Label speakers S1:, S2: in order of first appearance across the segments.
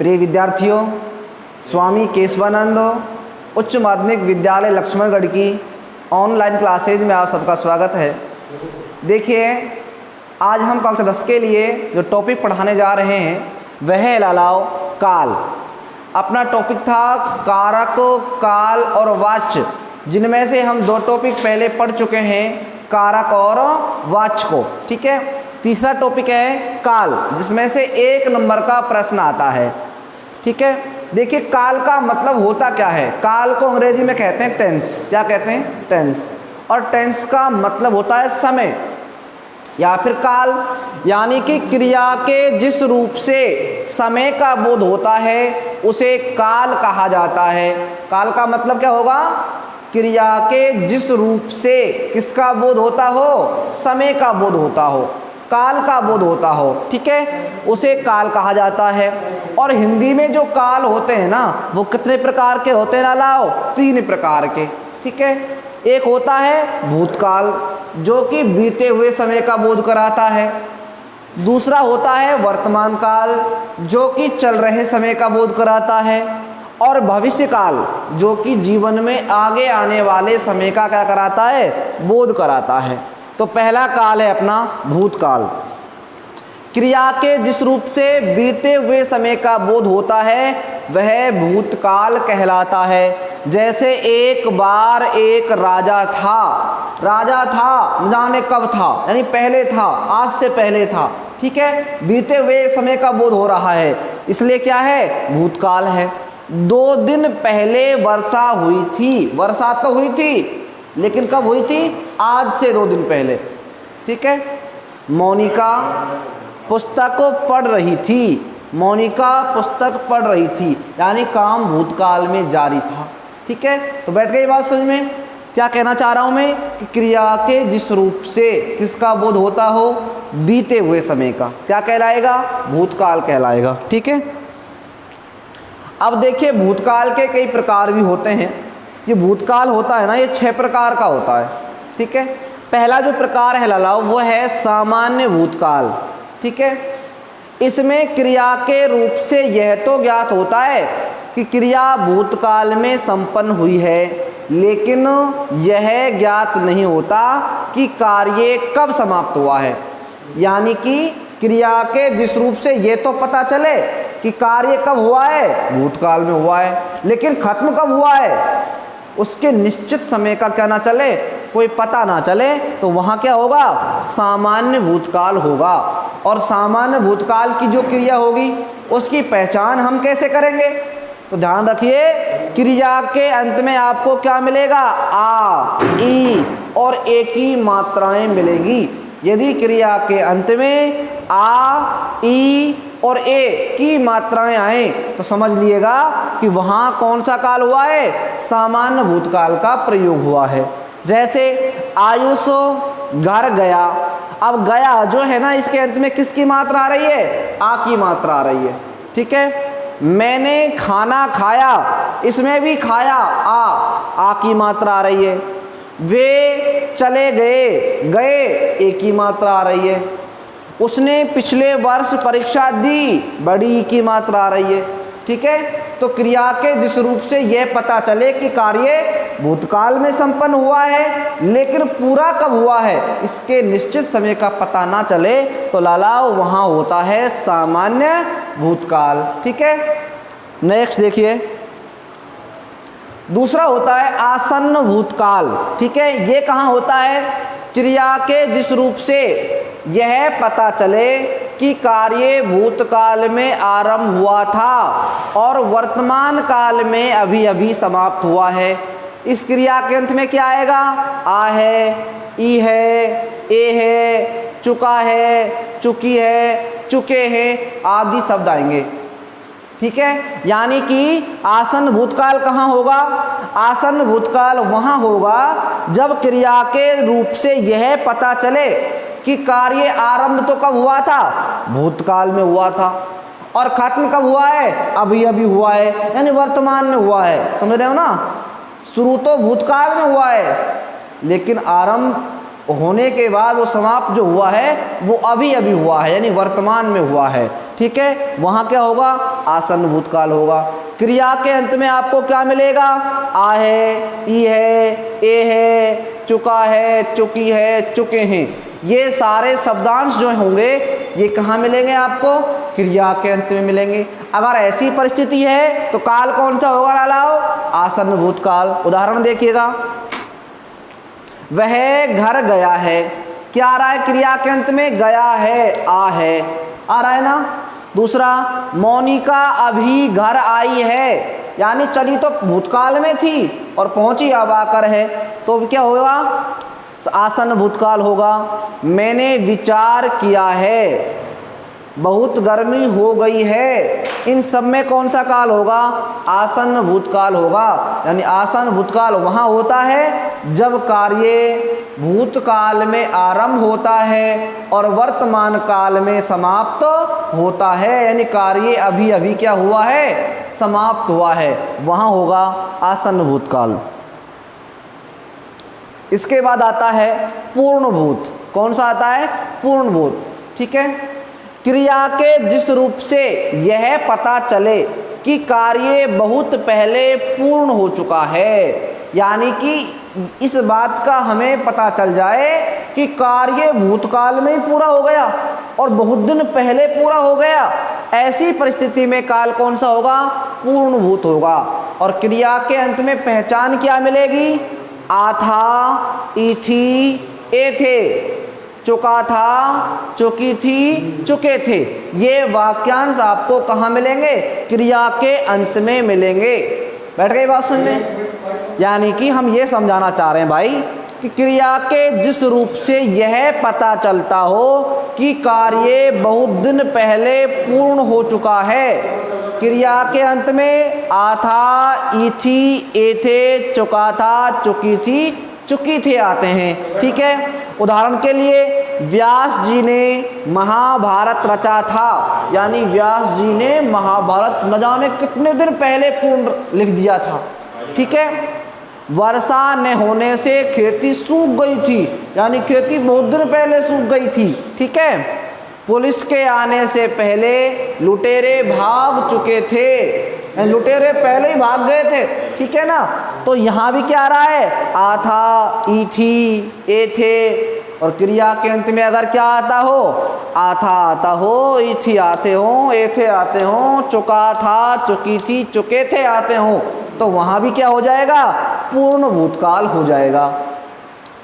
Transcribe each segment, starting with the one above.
S1: प्रिय विद्यार्थियों, स्वामी केशवानंद उच्च माध्यमिक विद्यालय लक्ष्मणगढ़ की ऑनलाइन क्लासेज में आप सबका स्वागत है। देखिए, आज हम कक्षा 10 के लिए जो टॉपिक पढ़ाने जा रहे हैं वह है लालाओ काल। अपना टॉपिक था कारक, काल और वाच्य, जिनमें से हम दो टॉपिक पहले पढ़ चुके हैं, कारक और वाच्य को। ठीक है, तीसरा टॉपिक है काल, जिसमें से 1 नंबर का प्रश्न आता है। ठीक है, देखिए काल का मतलब होता क्या है। काल को अंग्रेजी में कहते हैं टेंस। क्या कहते हैं? टेंस। और टेंस का मतलब होता है समय या फिर काल, यानी कि क्रिया के जिस रूप से समय का बोध होता है उसे काल कहा जाता है। काल का मतलब क्या होगा? क्रिया के जिस रूप से किसका बोध होता हो? समय का बोध होता हो, काल का बोध होता हो। ठीक है, उसे काल कहा जाता है। और हिंदी में जो काल होते हैं ना, वो कितने प्रकार के होते हैं लालाओ? 3 प्रकार के। ठीक है, एक होता है भूतकाल, जो कि बीते हुए समय का बोध कराता है। दूसरा होता है वर्तमान काल, जो कि चल रहे समय का बोध कराता है। और भविष्य काल, जो कि जीवन में आगे आने वाले समय का क्या कराता है? बोध कराता है। तो पहला काल है अपना भूतकाल। क्रिया के जिस रूप से बीते हुए समय का बोध होता है वह भूतकाल कहलाता है। जैसे एक बार एक राजा था। राजा था, जाने कब था, यानी पहले था, आज से पहले था। ठीक है, बीते हुए समय का बोध हो रहा है, इसलिए क्या है? भूतकाल है। 2 दिन पहले वर्षा हुई थी। वर्षा तो हुई थी, लेकिन कब हुई थी? आज से 2 दिन पहले। ठीक है, मोनिका पुस्तक पढ़ रही थी। मोनिका पुस्तक पढ़ रही थी, यानी काम भूतकाल में जारी था। ठीक है, तो बैठ गई बात समझ में? क्या कहना चाह रहा हूं मैं कि क्रिया के जिस रूप से किसका बोध होता हो? बीते हुए समय का, क्या कहलाएगा? भूतकाल कहलाएगा। ठीक है, अब देखिए भूतकाल के कई प्रकार भी होते हैं। ये भूतकाल होता है ना, ये 6 प्रकार का होता है। ठीक है, पहला जो प्रकार है लालाओ वो है सामान्य भूतकाल। ठीक है, इसमें क्रिया के रूप से यह तो ज्ञात होता है कि क्रिया भूतकाल में संपन्न हुई है, लेकिन यह ज्ञात नहीं होता कि कार्य कब समाप्त हुआ है। यानी कि क्रिया के जिस रूप से यह तो पता चले कि कार्य कब हुआ है, भूतकाल में हुआ है, लेकिन खत्म कब हुआ है उसके निश्चित समय का क्या ना चले, कोई पता ना चले, तो वहाँ क्या होगा? सामान्य भूतकाल होगा। और सामान्य भूतकाल की जो क्रिया होगी उसकी पहचान हम कैसे करेंगे? तो ध्यान रखिए, क्रिया के अंत में आपको क्या मिलेगा? आ, ई और ए की मात्राएं मिलेंगी। यदि क्रिया के अंत में आ, ई और ए की मात्राएं आए तो समझ लिएगा कि वहाँ कौन सा काल हुआ है? सामान्य भूतकाल का प्रयोग हुआ है। जैसे आयुष घर गया। अब गया जो है ना, इसके अंत में किसकी मात्रा आ रही है? आ की मात्रा आ रही है। ठीक है, मैंने खाना खाया, इसमें भी खाया, आ की मात्रा आ रही है। वे चले गए, गए ए की मात्रा आ रही है। उसने पिछले वर्ष परीक्षा दी, बड़ी की मात्रा आ रही है। ठीक है, तो क्रिया के जिस रूप से यह पता चले कि कार्य भूतकाल में संपन्न हुआ है, लेकिन पूरा कब हुआ है इसके निश्चित समय का पता ना चले, तो लालाओ वहाँ होता है सामान्य भूतकाल। ठीक है, नेक्स्ट देखिए, दूसरा होता है आसन्न भूतकाल। ठीक है, ये कहाँ होता है? क्रिया के जिस रूप से यह पता चले कि कार्य भूतकाल में आरंभ हुआ था और वर्तमान काल में अभी अभी समाप्त हुआ है। इस क्रिया के अंत में क्या आएगा? आ है, ई है, ए है, चुका है, चुकी है, चुके हैं आदि शब्द आएंगे। ठीक है, यानी कि आसन्न भूतकाल कहाँ होगा? आसन्न भूतकाल वहाँ होगा जब क्रिया के रूप से यह पता चले कि कार्य आरंभ तो कब हुआ था? भूतकाल में हुआ था, और खत्म कब हुआ है? अभी अभी हुआ है, यानी वर्तमान में हुआ है। समझ रहे हो ना? शुरू तो भूतकाल में हुआ है, लेकिन आरंभ होने के बाद वो समाप्त जो हुआ है वो अभी अभी हुआ है, यानी वर्तमान में हुआ है। ठीक है, वहाँ क्या होगा, आसन्न भूतकाल होगा। क्रिया के अंत में आपको क्या मिलेगा, आ है, ई है, ए है, चुका है, चुकी है, चुके हैं। ये सारे शब्दांश जो होंगे ये कहाँ मिलेंगे आपको, क्रिया के अंत में मिलेंगे। अगर ऐसी परिस्थिति है तो काल कौन सा होगा लालाओ, आसन्न भूतकाल। उदाहरण देखिएगा, वह घर गया है, क्या आ रहा है क्रिया के अंत में, गया है, आ रहा है ना। दूसरा, मोनिका अभी घर आई है, यानी चली तो भूतकाल में थी और पहुंची अब आकर है, तो क्या होगा, आसन्न भूतकाल होगा। मैंने विचार किया है, बहुत गर्मी हो गई है, इन सब में कौन सा काल होगा, आसन्न भूतकाल होगा। यानी आसन्न भूतकाल वहाँ होता है जब कार्य भूतकाल में आरंभ होता है और वर्तमान काल में समाप्त होता है, यानी कार्य अभी अभी क्या हुआ है, समाप्त हुआ है, वहाँ होगा आसन्न भूतकाल। इसके बाद आता है पूर्णभूत। कौन सा आता है, पूर्णभूत। ठीक है, क्रिया के जिस रूप से यह पता चले कि कार्य बहुत पहले पूर्ण हो चुका है, यानी कि इस बात का हमें पता चल जाए कि कार्य भूतकाल में ही पूरा हो गया और बहुत दिन पहले पूरा हो गया, ऐसी परिस्थिति में काल कौन सा होगा, पूर्णभूत होगा। और क्रिया के अंत में पहचान क्या मिलेगी, आ था, ई थी, ए थे, चुका था, चुकी थी, चुके थे। ये वाक्यांश आपको कहाँ मिलेंगे, क्रिया के अंत में मिलेंगे। बैठ गई बात सुनने। यानी कि हम ये समझाना चाह रहे हैं भाई कि क्रिया के जिस रूप से यह पता चलता हो कि कार्य बहुत दिन पहले पूर्ण हो चुका है, क्रिया के अंत में आ था, ई थी, ए थे, चुका था, चुकी थी, चुकी थे आते हैं। ठीक है, उदाहरण के लिए व्यास जी ने महाभारत रचा था, यानी व्यास जी ने महाभारत न जाने कितने दिन पहले पूर्ण लिख दिया था। ठीक है, वर्षा न होने से खेती सूख गई थी, यानी खेती बहुत दिन पहले सूख गई थी। ठीक है, पुलिस के आने से पहले लुटेरे भाग चुके थे, लुटेरे पहले ही भाग गए थे। ठीक है ना, तो यहाँ भी क्या आ रहा है, आ था, ई थी, ए थे, और क्रिया के अंत में अगर क्या आता हो, आ था आता हो, ई थी आते हो, ए थे आते हो, चुका था, चुकी थी, चुके थे आते हो, तो वहाँ भी क्या हो जाएगा, पूर्ण भूतकाल हो जाएगा।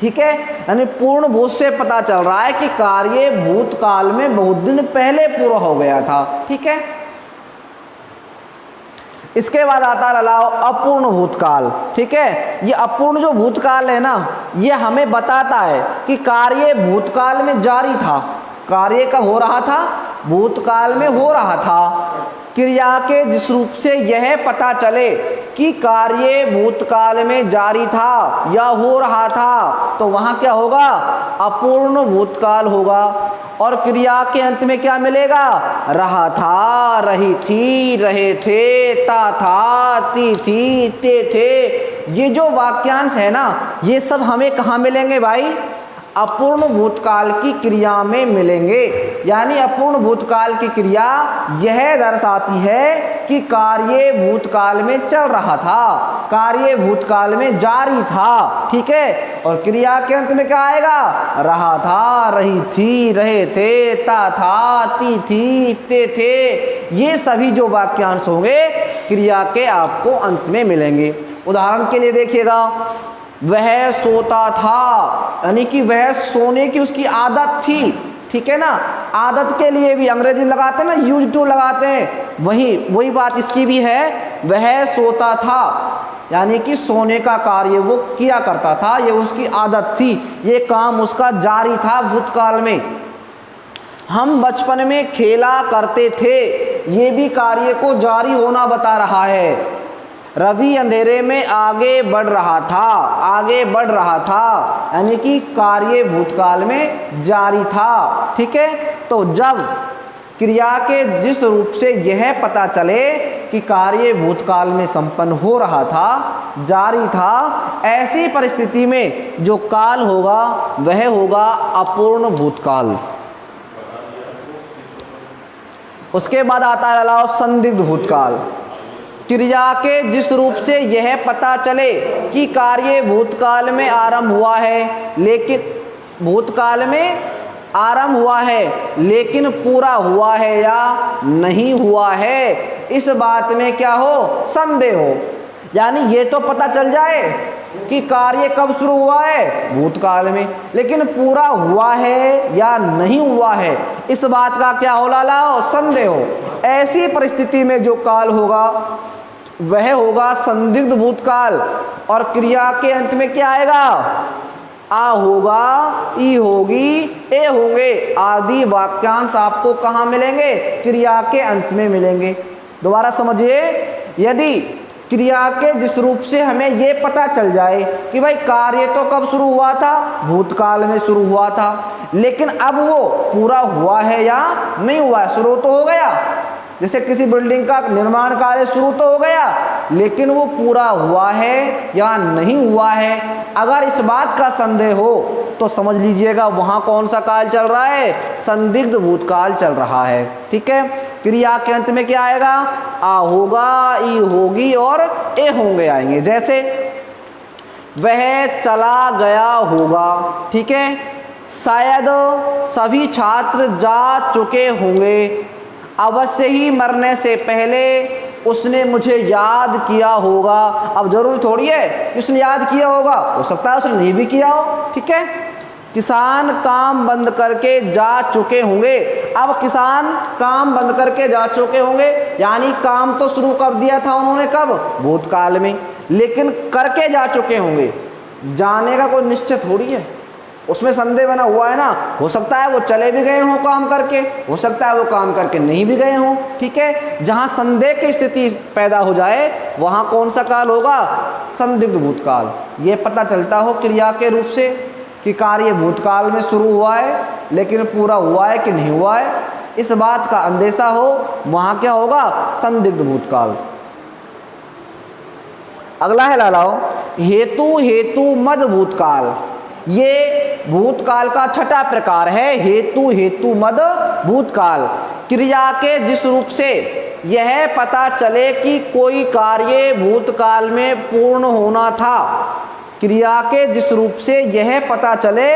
S1: ठीक है, यानी पूर्ण भूत से पता चल रहा है कि कार्य भूतकाल में बहुत दिन पहले पूरा हो गया था। ठीक है, इसके बाद आता है लाओ अपूर्ण भूतकाल। ठीक है, ये अपूर्ण जो भूतकाल है ना, ये हमें बताता है कि कार्य भूतकाल में जारी था, कार्य का हो रहा था, भूतकाल में हो रहा था। क्रिया के जिस रूप से यह पता चले कि कार्य भूतकाल में जारी था या हो रहा था, तो वहाँ क्या होगा, अपूर्ण भूतकाल होगा। और क्रिया के अंत में क्या मिलेगा, रहा था, रही थी, रहे थे, था, थी, थे। ये जो वाक्यांश है ना, ये सब हमें कहाँ मिलेंगे भाई, अपूर्ण भूतकाल की क्रिया में मिलेंगे। यानी अपूर्ण भूतकाल की क्रिया यह दर्शाती है कि कार्य भूतकाल में चल रहा था, कार्य भूतकाल में जारी था। ठीक है, और क्रिया के अंत में क्या आएगा, रहा था, रही थी, रहे थे, था, थी, थे। ये सभी जो वाक्यांश होंगे क्रिया के आपको अंत में मिलेंगे। उदाहरण के लिए देखिएगा, वह सोता था, यानी कि वह सोने की उसकी आदत थी। ठीक है ना, आदत के लिए भी अंग्रेजी लगाते हैं ना, यूज टू लगाते हैं, वही बात इसकी भी है। वह सोता था, यानी कि सोने का कार्य वो किया करता था, ये उसकी आदत थी, ये काम उसका जारी था भूतकाल में। हम बचपन में खेला करते थे, ये भी कार्य को जारी होना बता रहा है। रवि अंधेरे में आगे बढ़ रहा था, यानी कि कार्य भूतकाल में जारी था। ठीक है, तो जब क्रिया के जिस रूप से यह पता चले कि कार्य भूतकाल में संपन्न हो रहा था, जारी था, ऐसी परिस्थिति में जो काल होगा वह होगा अपूर्ण भूतकाल। उसके बाद आता है लाओ संदिग्ध भूतकाल। क्रिया के जिस रूप से यह पता चले कि कार्य भूतकाल में आरंभ हुआ है, लेकिन भूतकाल में आरंभ हुआ है लेकिन पूरा हुआ है या नहीं हुआ है, इस बात में क्या हो, संदेह हो। यानी ये तो पता चल जाए कि कार्य कब शुरू हुआ है, भूतकाल में, लेकिन पूरा हुआ है या नहीं हुआ है, इस बात का क्या हो लाला हो, संदेह हो। ऐसी परिस्थिति में जो काल होगा वह होगा संदिग्ध भूतकाल। और क्रिया के अंत में क्या आएगा, आ होगा, ई होगी, ए होंगे आदि वाक्यांश आपको कहाँ मिलेंगे, क्रिया के अंत में मिलेंगे। दोबारा समझिए, यदि क्रिया के जिस रूप से हमें ये पता चल जाए कि भाई कार्य तो कब शुरू हुआ था, भूतकाल में शुरू हुआ था, लेकिन अब वो पूरा हुआ है या नहीं हुआ है, शुरू तो हो गया, जैसे किसी बिल्डिंग का निर्माण कार्य शुरू तो हो गया, लेकिन वो पूरा हुआ है या नहीं हुआ है, अगर इस बात का संदेह हो तो समझ लीजिएगा वहाँ कौन सा काल चल रहा है, संदिग्ध भूतकाल चल रहा है। ठीक है, क्रिया के अंत में क्या आएगा, आ होगा, ई होगी और ए होंगे आएंगे। जैसे वह चला गया होगा, ठीक है, शायद सभी छात्र जा चुके होंगे, अवश्य ही मरने से पहले उसने मुझे याद किया होगा। अब जरूरी थोड़ी है कि उसने याद किया होगा, हो सकता है उसने नहीं भी किया हो। ठीक है, किसान काम बंद करके जा चुके होंगे, अब किसान काम बंद करके जा चुके होंगे, यानी काम तो शुरू कर दिया था उन्होंने, कब, भूतकाल में, लेकिन करके जा चुके होंगे। जाने का कोई निश्चित थोड़ी है, उसमें संदेह बना हुआ है ना, हो सकता है वो चले भी गए हों काम करके, हो सकता है वो काम करके नहीं भी गए हों। ठीक है, जहाँ संदेह की स्थिति पैदा हो जाए वहाँ कौन सा काल होगा, संदिग्ध भूतकाल। ये पता चलता हो क्रिया के रूप से कि कार्य भूतकाल में शुरू हुआ है लेकिन पूरा हुआ है कि नहीं हुआ है, इस बात का अंदेशा हो, वहाँ क्या होगा, संदिग्ध भूतकाल। अगला है लालाओ हेतु हेतु मद भूतकाल। ये भूतकाल का छठा प्रकार है, हेतु हेतु मद भूतकाल। क्रिया के जिस रूप से यह पता चले कि कोई कार्य भूतकाल में पूर्ण होना था, क्रिया के जिस रूप से यह पता चले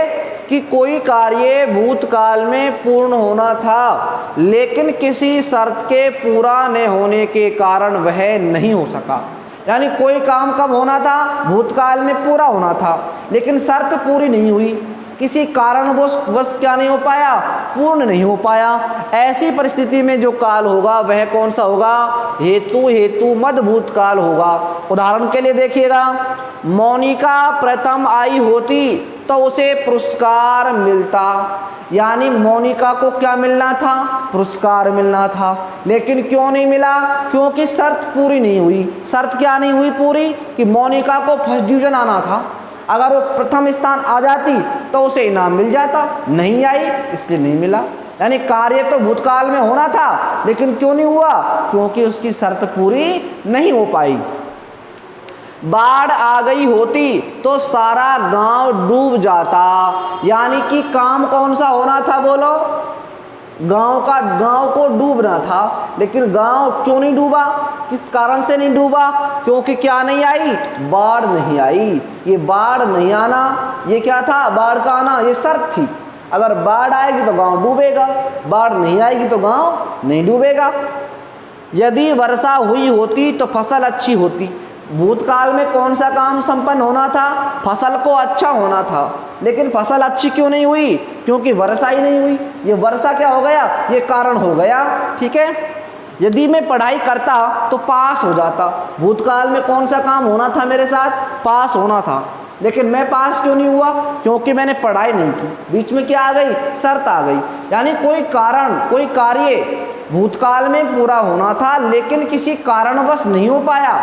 S1: कि कोई कार्य भूतकाल में पूर्ण होना था लेकिन किसी शर्त के पूरा न होने के कारण वह नहीं हो सका। यानी कोई काम कब होना था, भूतकाल में पूरा होना था, लेकिन शर्त पूरी नहीं हुई, किसी कारणवश क्या नहीं हो पाया, पूर्ण नहीं हो पाया। ऐसी परिस्थिति में जो काल होगा वह कौन सा होगा, हेतु हेतु मद भूतकाल होगा। उदाहरण के लिए देखिएगा, मोनिका प्रथम आई होती तो उसे पुरस्कार मिलता, यानी मोनिका को क्या मिलना था, पुरस्कार मिलना था, लेकिन क्यों नहीं मिला, क्योंकि शर्त पूरी नहीं हुई। शर्त क्या नहीं हुई पूरी, कि मोनिका को फर्स्ट डिवीजन आना था, अगर वो प्रथम स्थान आ जाती तो उसे इनाम मिल जाता, नहीं आई इसलिए नहीं मिला। यानी कार्य तो भूतकाल में होना था लेकिन क्यों नहीं हुआ, क्योंकि उसकी शर्त पूरी नहीं हो पाई। बाढ़ आ गई होती तो सारा गांव डूब जाता, यानी कि काम कौन सा होना था, बोलो, गांव को डूबना था, लेकिन गांव क्यों नहीं डूबा, किस कारण से नहीं डूबा, क्योंकि क्या नहीं आई, बाढ़ नहीं आई। ये बाढ़ नहीं आना, ये क्या था, बाढ़ का आना, ये शर्त थी। अगर बाढ़ आएगी तो गांव डूबेगा, बाढ़ नहीं आएगी तो गांव नहीं डूबेगा। यदि वर्षा हुई होती तो फसल अच्छी होती, भूतकाल में कौन सा काम संपन्न होना था, फसल को अच्छा होना था, लेकिन फसल अच्छी क्यों नहीं हुई, क्योंकि वर्षा ही नहीं हुई। ये वर्षा क्या हो गया, ये कारण हो गया। ठीक है, यदि मैं पढ़ाई करता तो पास हो जाता, भूतकाल में कौन सा काम होना था मेरे साथ, पास होना था, लेकिन मैं पास क्यों नहीं हुआ, क्योंकि मैंने पढ़ाई नहीं की। बीच में क्या आ गई, शर्त आ गई। यानी कोई कारण, कोई कार्य भूतकाल में पूरा होना था लेकिन किसी कारणवश नहीं हो पाया,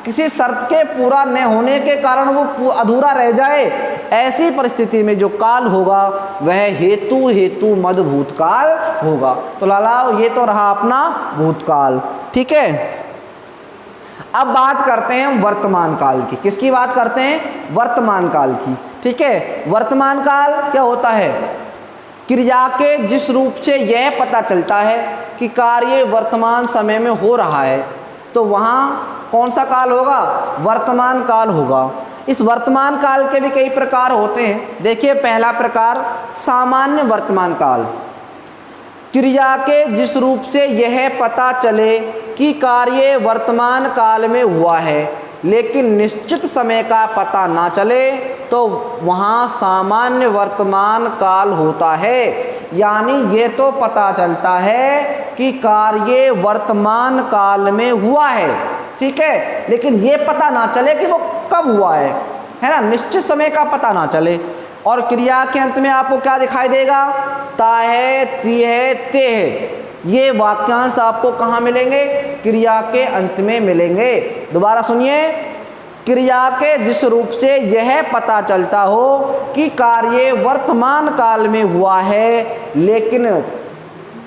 S1: किसी शर्त के पूरा न होने के कारण वो अधूरा रह जाए, ऐसी परिस्थिति में जो काल होगा वह हेतु हेतु मद भूतकाल होगा। तो लालाओ ये तो रहा अपना भूतकाल। ठीक है, अब बात करते हैं वर्तमान काल की। किसकी बात करते हैं, वर्तमान काल की। ठीक है, वर्तमान काल क्या होता है, क्रिया के जिस रूप से यह पता चलता है कि कार्य वर्तमान समय में हो रहा है, तो वहाँ कौन सा काल होगा? वर्तमान काल होगा। इस वर्तमान काल के भी कई प्रकार होते हैं। देखिए, पहला प्रकार सामान्य वर्तमान काल। क्रिया के जिस रूप से यह पता चले कि कार्य वर्तमान काल में हुआ है लेकिन निश्चित समय का पता ना चले, तो वहाँ सामान्य वर्तमान काल होता है। यानी ये तो पता चलता है कि कार्य वर्तमान काल में हुआ है, ठीक है, लेकिन ये पता ना चले कि वो कब हुआ है ना, निश्चित समय का पता ना चले। और क्रिया के अंत में आपको क्या दिखाई देगा? ता है, ती है, ते है। ये वाक्यांश आपको कहाँ मिलेंगे? क्रिया के अंत में मिलेंगे। दोबारा सुनिए, क्रिया के जिस रूप से यह पता चलता हो कि कार्य वर्तमान काल में हुआ है लेकिन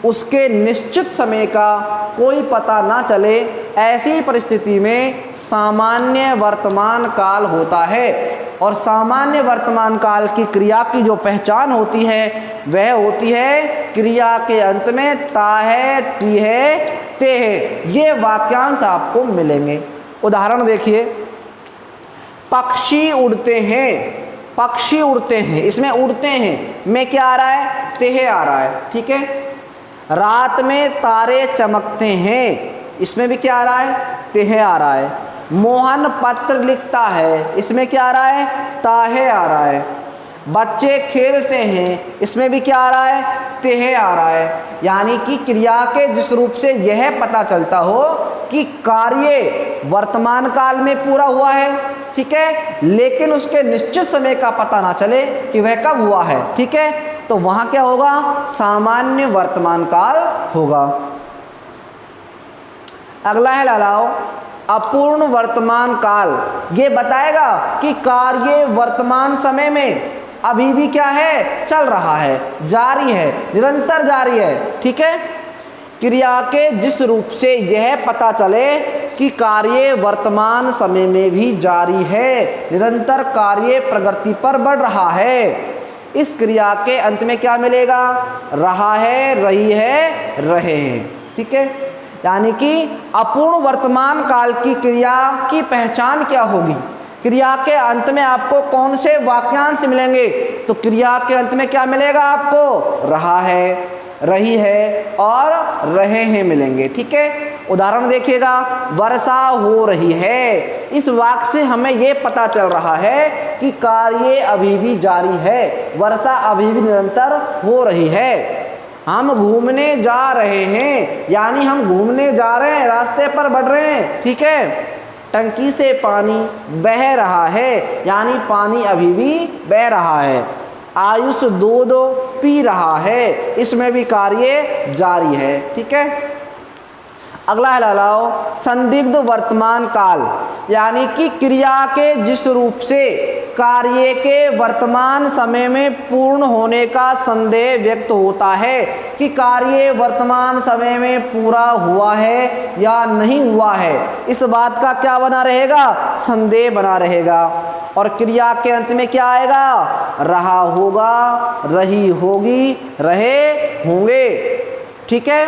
S1: उसके निश्चित समय का कोई पता ना चले, ऐसी परिस्थिति में सामान्य वर्तमान काल होता है। और सामान्य वर्तमान काल की क्रिया की जो पहचान होती है वह होती है क्रिया के अंत में ता है, ती है, ते है। ये वाक्यांश आपको मिलेंगे। उदाहरण देखिए, पक्षी उड़ते हैं, पक्षी उड़ते हैं, इसमें उड़ते हैं में क्या आ रहा है? तेह आ रहा है, ठीक है। रात में तारे चमकते हैं, इसमें भी क्या आ रहा है? तेह आ रहा है। मोहन पत्र लिखता है, इसमें क्या आ रहा है? ताहे आ रहा है। बच्चे खेलते हैं, इसमें भी क्या आ रहा है? तेह आ रहा है। यानी कि क्रिया के जिस रूप से यह पता चलता हो कि कार्य वर्तमान काल में पूरा हुआ है, ठीक है, लेकिन उसके निश्चित समय का पता ना चले कि वह कब हुआ है, ठीक है, तो वहां क्या होगा? सामान्य वर्तमान काल होगा। अगला है लालाओ अपूर्ण वर्तमान काल। ये बताएगा कि कार्य वर्तमान समय में अभी भी क्या है? चल रहा है, जारी है, निरंतर जारी है, ठीक है। क्रिया के जिस रूप से यह पता चले कि कार्य वर्तमान समय में भी जारी है, निरंतर कार्य प्रगति पर बढ़ रहा है, इस क्रिया के अंत में क्या मिलेगा? रहा है, रही है, रहे हैं, ठीक है। यानी कि अपूर्ण वर्तमान काल की क्रिया की पहचान क्या होगी? क्रिया के अंत में आपको कौन से वाक्यांश मिलेंगे? तो क्रिया के अंत में क्या मिलेगा आपको? रहा है, रही है और रहे हैं मिलेंगे, ठीक है। उदाहरण देखिएगा, वर्षा हो रही है। इस वाक्य से हमें यह पता चल रहा है कि कार्य अभी भी जारी है, वर्षा अभी भी निरंतर हो रही है। हम घूमने जा रहे हैं, यानी हम घूमने जा रहे हैं, रास्ते पर बढ़ रहे हैं, ठीक है। टंकी से पानी बह रहा है, यानी पानी अभी भी बह रहा है। आयुष दूध पी रहा है, इसमें भी कार्य जारी है, ठीक है। अगला है लालाओ संदिग्ध वर्तमान काल। यानी कि क्रिया के जिस रूप से कार्य के वर्तमान समय में पूर्ण होने का संदेह व्यक्त होता है कि कार्य वर्तमान समय में पूरा हुआ है या नहीं हुआ है, इस बात का क्या बना रहेगा? संदेह बना रहेगा। और क्रिया के अंत में क्या आएगा? रहा होगा, रही होगी, रहे होंगे, ठीक है।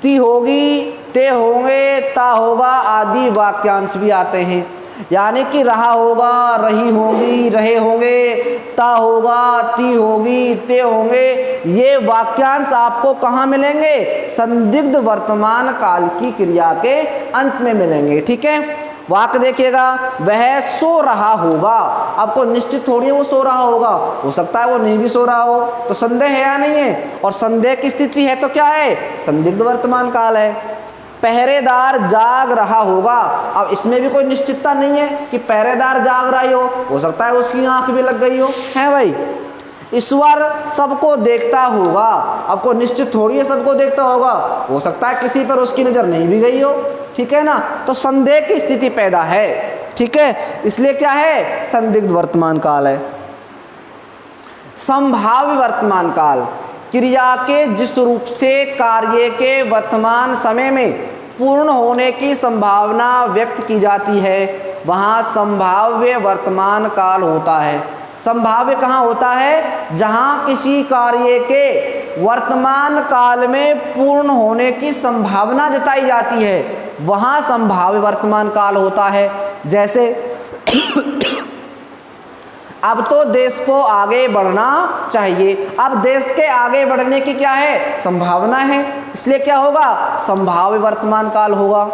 S1: ती होगी, ते होंगे, ता होगा आदि वाक्यांश भी आते हैं। यानी कि रहा होगा, रही होगी, रहे होंगे, ता होगा, ती होगी, ते होंगे, ये वाक्यांश आपको कहाँ मिलेंगे? संदिग्ध वर्तमान काल की क्रिया के अंत में मिलेंगे, ठीक है। वाक्य देखिएगा, वह सो रहा होगा। आपको निश्चित थोड़ी है वो सो रहा होगा, हो सकता है वो नहीं भी सो रहा हो, तो संदेह है या नहीं है? और संदेह की स्थिति है तो क्या है? संदिग्ध वर्तमान काल है। पहरेदार जाग रहा होगा। अब इसमें भी कोई निश्चितता नहीं है कि पहरेदार जाग रहा हो सकता है उसकी आंख भी लग गई है भाई। ईश्वर सबको देखता होगा। आपको निश्चित थोड़ी है सबको देखता होगा, हो सकता है किसी पर उसकी नजर नहीं भी गई हो, ठीक है ना। तो संदेह की स्थिति पैदा है, ठीक है, इसलिए क्या है? संदिग्ध वर्तमान काल है। संभाव्य वर्तमान काल। क्रिया के जिस रूप से कार्य के वर्तमान समय में पूर्ण होने की संभावना व्यक्त की जाती है, वहाँ संभाव्य वर्तमान काल होता है। संभाव्य कहाँ होता है? जहाँ किसी कार्य के वर्तमान काल में पूर्ण होने की संभावना जताई जाती है, वहाँ संभाव्य वर्तमान काल होता है। जैसे अब तो देश को आगे बढ़ना चाहिए, अब देश के आगे बढ़ने की क्या है? संभावना है, इसलिए क्या होगा? संभाव्य वर्तमान काल होगा।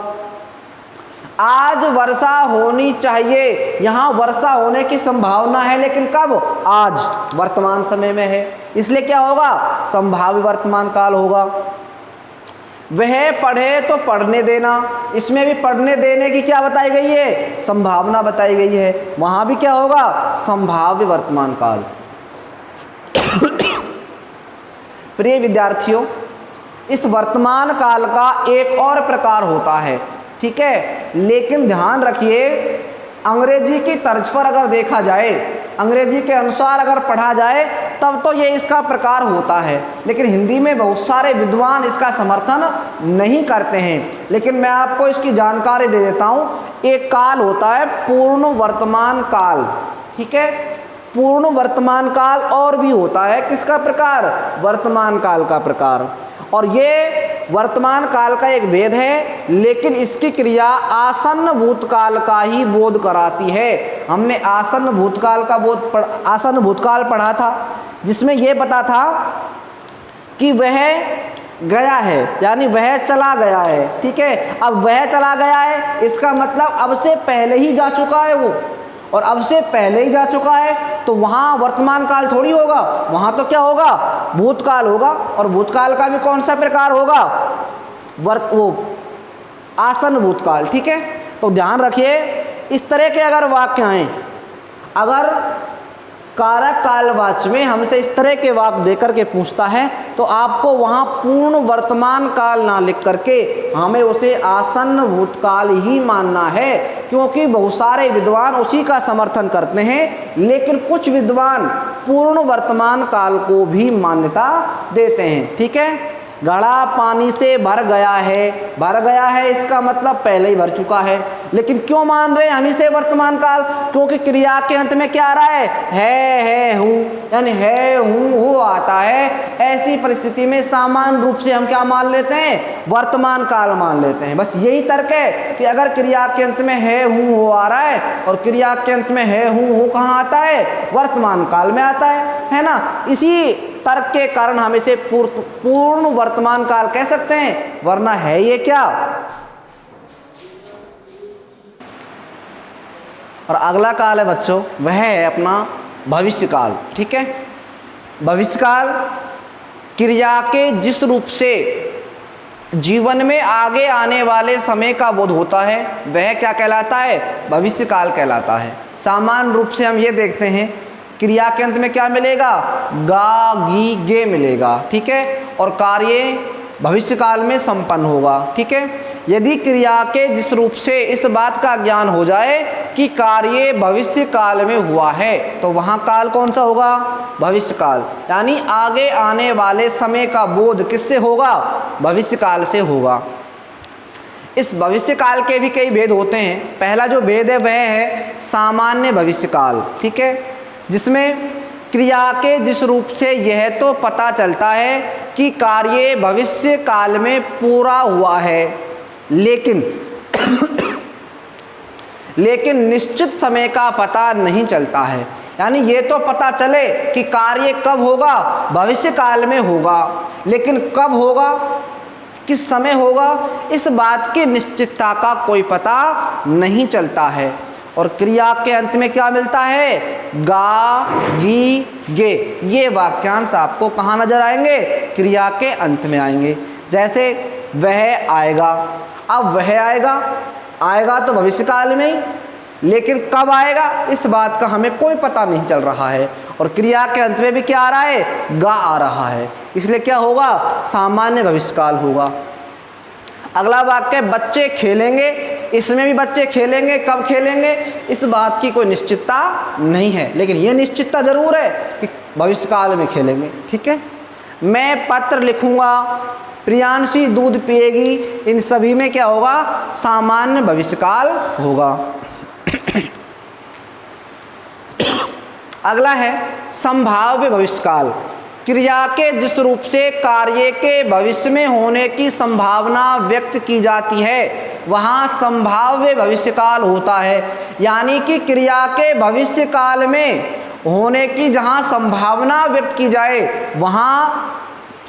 S1: आज वर्षा होनी चाहिए, यहाँ वर्षा होने की संभावना है, लेकिन कब? आज, वर्तमान समय में है, इसलिए क्या होगा? संभाव्य वर्तमान काल होगा। वह पढ़े तो पढ़ने देना, इसमें भी पढ़ने देने की क्या बताई गई है? संभावना बताई गई है, वहां भी क्या होगा? संभाव्य वर्तमान काल। प्रिय विद्यार्थियों, इस वर्तमान काल का एक और प्रकार होता है, ठीक है, लेकिन ध्यान रखिए, अंग्रेजी की तर्ज पर अगर देखा जाए, अंग्रेजी के अनुसार अगर पढ़ा जाए तब तो ये इसका प्रकार होता है, लेकिन हिंदी में बहुत सारे विद्वान इसका समर्थन नहीं करते हैं। लेकिन मैं आपको इसकी जानकारी दे देता हूँ। एक काल होता है पूर्ण वर्तमान काल, ठीक है, पूर्ण वर्तमान काल, और भी होता है किसका प्रकार? वर्तमान काल का प्रकार। और ये वर्तमान काल का एक भेद है, लेकिन इसकी क्रिया आसन्न भूतकाल का ही बोध कराती है। हमने आसन्न भूतकाल का आसन्न भूतकाल पढ़ा था, जिसमें यह पता था कि वह गया है, यानी वह चला गया है, ठीक है। अब वह चला गया है, इसका मतलब अब से पहले ही जा चुका है वो, और अब से पहले ही जा चुका है, तो वहाँ वर्तमान काल थोड़ी होगा, वहाँ तो क्या होगा? भूतकाल होगा। और भूतकाल का भी कौन सा प्रकार होगा? वो आसन्न भूतकाल, ठीक है। तो ध्यान रखिए, इस तरह के अगर वाक्य आए, अगर कारक कालवाची में हमसे इस तरह के वाक्य देकर के पूछता है, तो आपको वहाँ पूर्ण वर्तमान काल ना लिख करके हमें उसे आसन्न भूतकाल ही मानना है, क्योंकि बहुत सारे विद्वान उसी का समर्थन करते हैं, लेकिन कुछ विद्वान पूर्ण वर्तमान काल को भी मान्यता देते हैं, ठीक है। घड़ा पानी से भर गया है, भर गया है इसका मतलब पहले ही भर चुका है, लेकिन क्यों मान रहे हैं हम इसे वर्तमान काल? क्योंकि क्रिया के अंत में क्या आ रहा है हूँ, यानी है हूँ हो आता है। ऐसी परिस्थिति में सामान्य रूप से हम क्या मान लेते हैं? वर्तमान काल मान लेते हैं। बस यही तर्क है कि अगर क्रिया के अंत में है हूँ हो आ रहा है, और क्रिया के अंत में है हूँ हो कहाँ आता है? वर्तमान काल में आता है ना। इसी तर्क के कारण हम इसे पूर्ण वर्तमान काल कह सकते हैं, वरना है ये क्या? और अगला काल है बच्चों, वह है अपना भविष्य काल, ठीक है। भविष्य काल क्रिया के जिस रूप से जीवन में आगे आने वाले समय का बोध होता है, वह क्या कहलाता है? भविष्य काल कहलाता है। सामान्य रूप से हम ये देखते हैं, क्रिया के अंत में क्या मिलेगा? गा गी गे मिलेगा, ठीक है, और कार्य भविष्य काल में संपन्न होगा, ठीक है। यदि क्रिया के जिस रूप से इस बात का ज्ञान हो जाए कि कार्य भविष्य काल में हुआ है, तो वहाँ काल कौन सा होगा? भविष्य काल, यानी आगे आने वाले समय का बोध किससे होगा? भविष्य काल से होगा। इस भविष्य काल के भी कई भेद होते हैं। पहला जो भेद है वह है सामान्य भविष्य काल, ठीक है, जिसमें क्रिया के जिस रूप से यह तो पता चलता है कि कार्य भविष्य काल में पूरा हुआ है, लेकिन निश्चित समय का पता नहीं चलता है। यानी ये तो पता चले कि कार्य कब होगा? भविष्य काल में होगा, लेकिन कब होगा, किस समय होगा, इस बात की निश्चितता का कोई पता नहीं चलता है। और क्रिया के अंत में क्या मिलता है? गा गी गे। ये वाक्यांश आपको कहाँ नजर आएंगे? क्रिया के अंत में आएंगे। जैसे वह आएगा, अब वह आएगा तो भविष्य काल में ही, लेकिन कब आएगा इस बात का हमें कोई पता नहीं चल रहा है। और क्रिया के अंत में भी क्या आ रहा है? गा आ रहा है, इसलिए क्या होगा? सामान्य भविष्य काल होगा। अगला वाक्य, बच्चे खेलेंगे, इसमें भी बच्चे खेलेंगे, कब खेलेंगे इस बात की कोई निश्चितता नहीं है, लेकिन यह निश्चितता जरूर है कि भविष्य काल में खेलेंगे, ठीक है। मैं पत्र लिखूंगा, प्रियांशी दूध पिएगी, इन सभी में क्या होगा? सामान्य भविष्य काल होगा। अगला है संभाव्य भविष्यकाल। क्रिया के जिस रूप से कार्य के भविष्य में होने की संभावना व्यक्त की जाती है वहाँ संभाव्य भविष्यकाल होता है। यानी कि क्रिया के भविष्य काल में होने की जहाँ संभावना व्यक्त की जाए वहाँ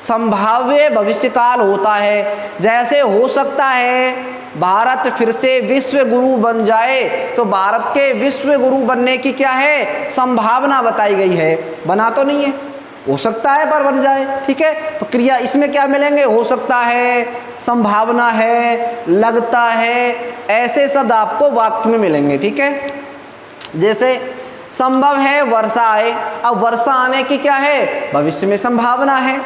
S1: संभाव्य भविष्यकाल होता है। जैसे हो सकता है भारत फिर से विश्व गुरु बन जाए, तो भारत के विश्व गुरु बनने की क्या है, संभावना बताई गई है। बना तो नहीं है, हो सकता है पर बन जाए, ठीक है। तो क्रिया इसमें क्या मिलेंगे, हो सकता है, संभावना है, लगता है, ऐसे शब्द आपको वाक्य में मिलेंगे, ठीक है। जैसे संभव है वर्षा आए, अब वर्षा आने की क्या है, भविष्य में संभावना है।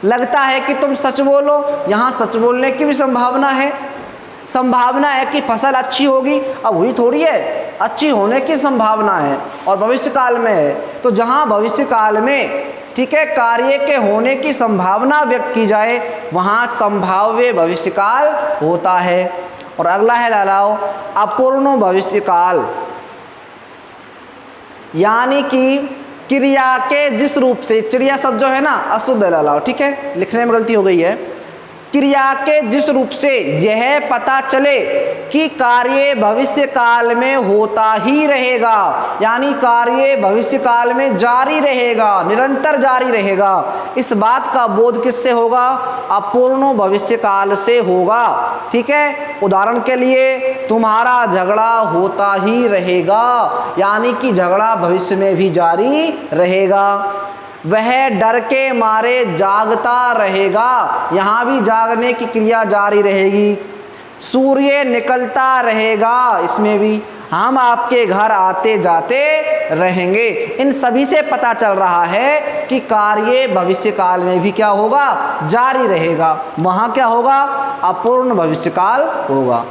S1: लगता है कि तुम सच बोलो, यहाँ सच बोलने की भी संभावना है। संभावना है कि फसल अच्छी होगी, अब हुई थोड़ी है, अच्छी होने की संभावना है और भविष्य काल में है। तो जहाँ भविष्य काल में, ठीक है, कार्य के होने की संभावना व्यक्त की जाए वहाँ संभाव्य भविष्यकाल होता है। और अगला है लालाओ अपूर्ण भविष्यकाल। यानी कि क्रिया के जिस रूप से, चिड़िया शब्द जो है ना अशुद्ध है लालाओ, ठीक है, लिखने में गलती हो गई है। क्रिया के जिस रूप से यह पता चले कि कार्य भविष्य काल में होता ही रहेगा, यानी कार्य भविष्य काल में जारी रहेगा, निरंतर जारी रहेगा, इस बात का बोध किससे होगा, अपूर्ण भविष्य काल से होगा, ठीक है। उदाहरण के लिए तुम्हारा झगड़ा होता ही रहेगा, यानी कि झगड़ा भविष्य में भी जारी रहेगा। वह डर के मारे जागता रहेगा, यहाँ भी जागने की क्रिया जारी रहेगी। सूर्य निकलता रहेगा, इसमें भी हम आपके घर आते जाते रहेंगे। इन सभी से पता चल रहा है कि कार्य भविष्य काल में भी क्या होगा, जारी रहेगा, वहाँ क्या होगा, अपूर्ण भविष्यकाल होगा।